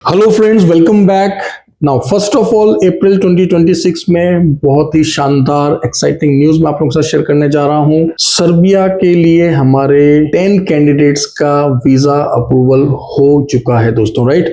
Hello friends, welcome back. Now first of all April 2026 में बहुत ही शानदार एक्साइटिंग न्यूज मैं आप लोगों के साथ शेयर करने जा रहा हूं। सर्बिया के लिए हमारे 10 कैंडिडेट्स का वीजा अप्रूवल हो चुका है दोस्तों, राइट।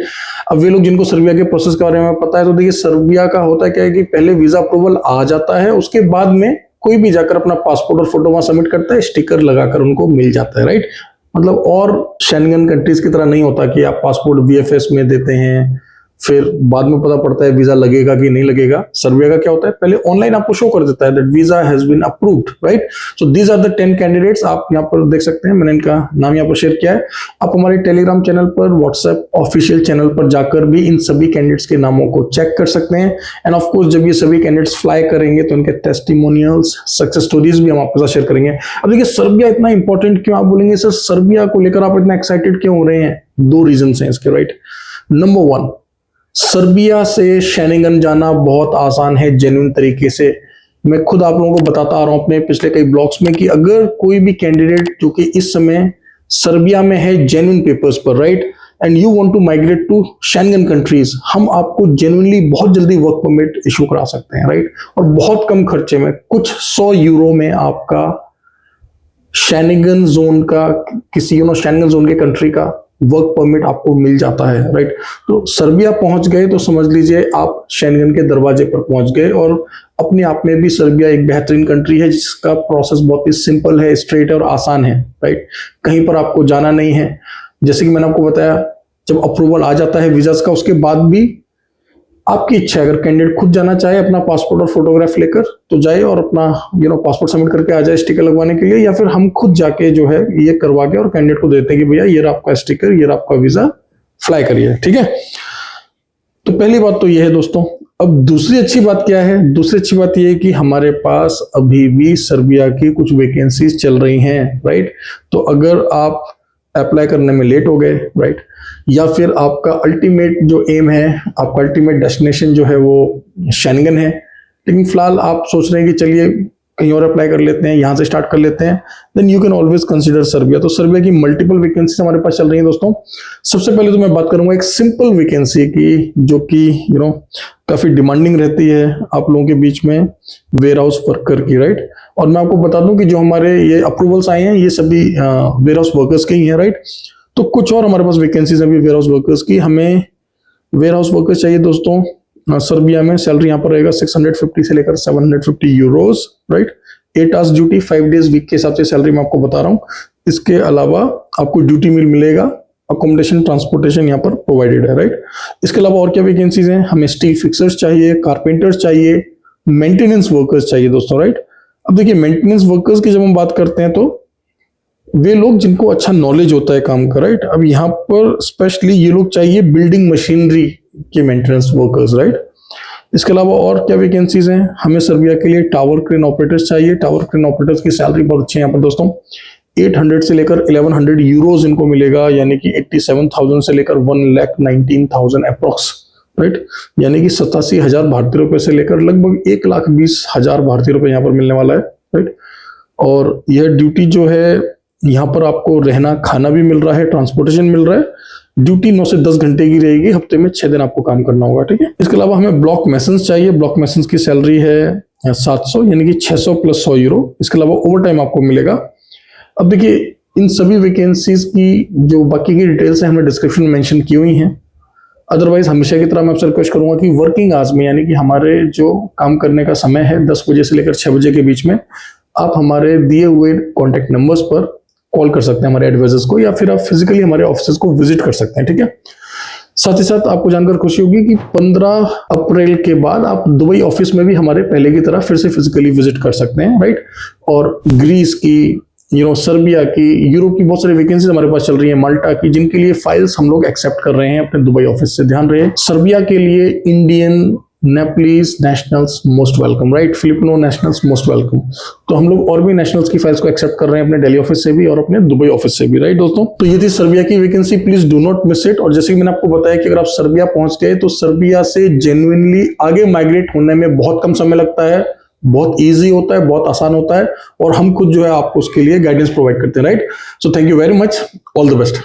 अब वे लोग जिनको सर्बिया के प्रोसेस के बारे में पता है, तो देखिए सर्बिया का होता क्या है कि पहले वीजा अप्रूवल आ जाता है, उसके बाद में कोई भी जाकर अपना पासपोर्ट और फोटो वहां सबमिट करता है, स्टिकर लगाकर उनको मिल जाता है, राइट। मतलब और शेंगन कंट्रीज की तरह नहीं होता कि आप पासपोर्ट वीएफएस में देते हैं, फिर बाद में पता पड़ता है वीजा लगेगा कि नहीं लगेगा। सर्बिया का क्या होता है, पहले ऑनलाइन आपको शो कर देता है that visa has been approved, right. So these are the 10 candidates. आप यहाँ पर देख सकते हैं, मैंने इनका नाम यहाँ पर शेयर किया है। आप हमारे टेलीग्राम चैनल पर, व्हाट्सएप ऑफिशियल चैनल पर जाकर भी इन सभी कैंडिडेट्स के नामों को चेक कर सकते हैं। एंड ऑफ कोर्स जब ये सभी कैंडिडेट्स फ्लाई करेंगे तो इनके टेस्टिमोनियल्स, सक्सेस स्टोरीज भी हम आपके साथ शेयर करेंगे। अब देखिए सर्बिया इतना इंपॉर्टेंट क्यों, आप बोलेंगे सर सर्बिया को लेकर आप इतना एक्साइटेड क्यों हो रहे हैं? दो रीजन हैं इसके, राइट। नंबर वन, सर्बिया से शेंगन जाना बहुत आसान है जेन्युइन तरीके से। मैं खुद आप लोगों को बताता आ रहा हूं अपने पिछले कई ब्लॉग्स में कि अगर कोई भी कैंडिडेट जो कि इस समय सर्बिया में है जेन्युइन पेपर्स पर, right, and you want to migrate to Schengen countries, हम आपको जेन्युइनली बहुत जल्दी वर्क परमिट इशू करा सकते हैं, राइट। और बहुत कम खर्चे में, कुछ 100 यूरो में आपका शेंगन जोन का, किसी शेंगन जोन के कंट्री का वर्क परमिट आपको मिल जाता है, राइट। तो सर्बिया पहुंच गए तो समझ लीजिए आप शेंगन के दरवाजे पर पहुंच गए। और अपने आप में भी सर्बिया एक बेहतरीन कंट्री है जिसका प्रोसेस बहुत ही सिंपल है, स्ट्रेट और आसान है, राइट। कहीं पर आपको जाना नहीं है। जैसे कि मैंने आपको बताया, जब अप्रूवल आ जाता है वीजास का, उसके बाद भी आपकी इच्छा है, अगर कैंडिडेट खुद जाना चाहे अपना पासपोर्ट और फोटोग्राफ लेकर तो जाए और अपना पासपोर्ट सबमिट करके आ जाए स्टिकर लगवाने के लिए, या फिर हम खुद जाके जो है ये करवा के और कैंडिडेट को देते हैं कि भैया ये रहा आपका स्टिकर, ये रहा आपका वीजा, फ्लाई करिए, ठीक है। तो पहली बात तो ये है दोस्तों। अब दूसरी अच्छी बात क्या है? दूसरी अच्छी बात ये है कि हमारे पास अभी भी सर्बिया की कुछ वैकेंसीज चल रही हैं, राइट। तो अगर आप अप्लाई करने में लेट हो गए, राइट, या फिर आपका अल्टीमेट जो एम है, आपका अल्टीमेट डेस्टिनेशन जो है वो शेंगन है, लेकिन फिलहाल आप सोच रहे हैं कि चलिए कहीं और अप्लाई कर लेते हैं, यहाँ से स्टार्ट कर लेते हैं, then you can always consider Serbia. तो सर्बिया की मल्टीपल वैकेंसीज हमारे पास चल रही हैं दोस्तों। सबसे पहले तो मैं बात करूंगा एक सिंपल वैकेंसी की, जो कि काफी डिमांडिंग रहती है आप लोगों के बीच में, वेयर हाउस वर्कर की, राइट। और मैं आपको बता दूं कि जो हमारे ये अप्रूवल्स आए हैं ये सभी वेयर हाउस वर्कर्स के ही हैं, राइट। तो कुछ और हमारे पास वैकेंसीज अभी वेयर हाउस वर्कर्स की। हमें वेयर हाउस वर्कर्स चाहिए दोस्तों सर्बिया में। सैलरी यहाँ पर रहेगा 650 से लेकर 750 euros, right. 8 hours duty, 5 days week के हिसाब से सैलरी मैं आपको बता रहा हूँ। इसके अलावा आपको ड्यूटी मील मिलेगा, अकोमोडेशन, ट्रांसपोर्टेशन यहाँ पर प्रोवाइडेड है, राइट। इसके अलावा और क्या वैकेंसीज हैं? हमें स्टील फिक्सर्स चाहिए, कारपेंटर्स चाहिए, मेंटेनेंस वर्कर्स चाहिए दोस्तों, राइट। अब देखिए मेंटेनेंस वर्कर्स की जब हम बात करते हैं तो वे लोग जिनको अच्छा नॉलेज होता है काम का, राइट। अब यहाँ पर स्पेशली ये लोग चाहिए बिल्डिंग मशीनरी के मेंटेनेंस वर्कर्स, राइट। इसके अलावा और क्या वैकेंसीज हैं? हमें सर्बिया के लिए टावर क्रेन ऑपरेटर्स चाहिए। टावर क्रेन ऑपरेटर्स की सैलरी बहुत अच्छी है यहाँ पर दोस्तों। 800 से लेकर 1100 यूरोज इनको मिलेगा, यानी कि 87,000 से लेकर 1,19,000 अप्रोक्स, राइट। यानी कि 87,000 भारतीय रुपए से लेकर लगभग 1,20,000 भारतीय रुपए यहाँ पर मिलने वाला है, राइट। और यह ड्यूटी जो है, यहाँ पर आपको रहना खाना भी मिल रहा है, ट्रांसपोर्टेशन मिल रहा है। ड्यूटी 9 से 10 घंटे की रहेगी, हफ्ते में 6 दिन आपको काम करना होगा, ठीक है। इसके अलावा हमें ब्लॉक मैसन्स चाहिए। ब्लॉक मैसन्स की सैलरी है 700, यानी कि 600 प्लस 100 यूरो। इसके अलावा ओवर टाइम आपको मिलेगा। अब देखिए इन सभी वैकेंसीज की जो बाकी की डिटेल्स है हमने डिस्क्रिप्शन में मेंशन की हुई हैं। अदरवाइज हमेशा की तरह मैं आपसे रिक्वेस्ट करूंगा कि वर्किंग आवर्स में, यानी कि हमारे जो काम करने का समय है 10 बजे से लेकर 6 बजे के बीच में, आप हमारे दिए हुए कॉन्टेक्ट नंबर्स पर कॉल कर सकते हैं हमारे एडवाइजर्स को, या फिर आप फिजिकली हमारे ऑफिस को विजिट कर सकते हैं, ठीक है। साथ ही साथ आपको जानकर खुशी होगी कि 15 अप्रैल के बाद आप दुबई ऑफिस में भी हमारे पहले की तरह फिर से फिजिकली विजिट कर सकते हैं, राइट। और ग्रीस की, सर्बिया की, यूरोप की बहुत सारी वैकेंसीज हमारे पास चल रही है, माल्टा की, जिनके लिए फाइल्स हम लोग एक्सेप्ट कर रहे हैं अपने दुबई ऑफिस से। ध्यान रहे, सर्बिया के लिए Indian, Nepalese nationals most welcome, right. Filipino nationals most welcome. तो हम लोग और भी नेशनल्स की फाइल्स को एक्सेप्ट कर रहे हैं अपने दिल्ली ऑफिस से भी और अपने दुबई ऑफिस से भी, राइट दोस्तों। तो ये थी सर्बिया की vacancy, please do not miss it. और जैसे कि मैंने आपको बताया कि अगर आप सर्बिया पहुंच गए तो सर्बिया से जेन्युइनली आगे माइग्रेट होने में बहुत कम समय लगता है, बहुत इजी होता है, बहुत आसान होता है, और हम खुद जो है आपको उसके लिए गाइडेंस प्रोवाइड करते हैं, right. So thank you very much, all the best.